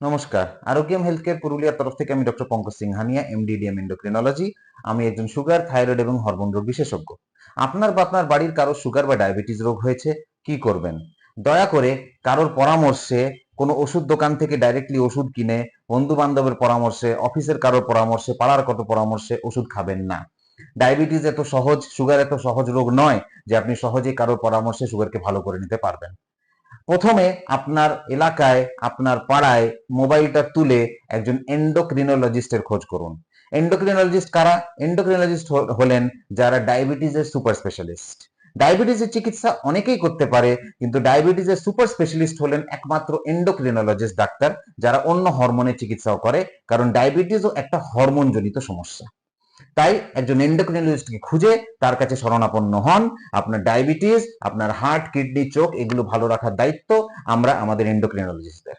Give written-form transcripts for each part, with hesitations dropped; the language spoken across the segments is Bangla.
নমস্কার। আরোগ্যম হেলথ কেয়ার পুরুলিয়ার তরফ থেকে আমি doctor Pankaj Singhania, MDDM endocrinology. আমি একজন সুগার, থাইরয়েড এবং হরমোন রোগ বিশেষজ্ঞ। আপনার বা আপনার বাড়ির কারো সুগার বা ডায়াবেটিস রোগ হয়েছে, কি করবেন? দয়া করে কারোর পরামর্শে, কোনো ওষুধ দোকান থেকে ডাইরেক্টলি ওষুধ কিনে, বন্ধু বান্ধবের পরামর্শে, অফিসের কারোর পরামর্শে, পাড়ার কারো পরামর্শে ওষুধ খাবেন না। ডায়াবেটিস এত সহজ, সুগার এত সহজ রোগ নয় যে আপনি সহজেই কারোর পরামর্শে সুগারকে ভালো করে নিতে পারবেন। প্রথমে আপনার এলাকায়, আপনার পাড়ায় মোবাইলটা তুলে একজন এন্ডোক্রিনোলজিস্টের খোঁজ করুন। এন্ডোক্রিনোলজিস্ট কারা? এন্ডোক্রিনোলজিস্ট হলেন যারা ডায়াবেটিসের সুপার স্পেশালিস্ট। ডায়াবেটিসের চিকিৎসা অনেকেই করতে পারে, কিন্তু ডায়াবেটিসের সুপার স্পেশালিস্ট হলেন একমাত্র এন্ডোক্রিনোলজিস্ট ডাক্তার, যারা অন্য হরমোনের চিকিৎসাও করে, কারণ ডায়াবেটিসও একটা হরমোন জনিত সমস্যা। তাই একজন এন্ডোক্রিনোলজিস্টকে খুঁজে তার কাছে শরণাপন্ন হন। আপনার ডায়াবেটিস, আপনার হার্ট, কিডনি, চোখ এগুলো ভালো রাখার দায়িত্ব আমরা আমাদের এন্ডোক্রিনোলজিস্টদের।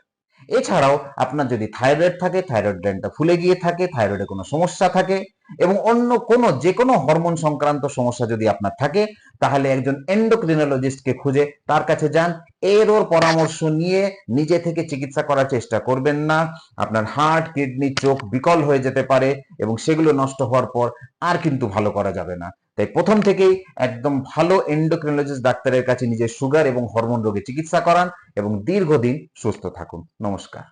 এছাড়াও আপনার যদি থাইরয়েড থাকে, থাইরয়েড গ্ল্যান্ডটা ফুলে গিয়ে থাকে, থাইরয়েডে কোনো সমস্যা থাকে এবং অন্য কোনো যে কোনো হরমোন সংক্রান্ত সমস্যা যদি আপনার থাকে, তাহলে একজন এন্ডোক্রিনোলজিস্টকে খুঁজে তার কাছে যান। এর ওর পরামর্শ নিয়ে নিজে থেকে চিকিৎসা করার চেষ্টা করবেন না। আপনার হার্ট, কিডনি, চোখ বিকল হয়ে যেতে পারে এবং সেগুলো নষ্ট হওয়ার পর আর কিন্তু ভালো করা যাবে না। তাই প্রথম থেকেই একদম ভালো এন্ডোক্রিনোলজিস্ট ডাক্তারের কাছে নিজের সুগার এবং হরমোন রোগের চিকিৎসা করান এবং দীর্ঘদিন সুস্থ থাকুন। নমস্কার।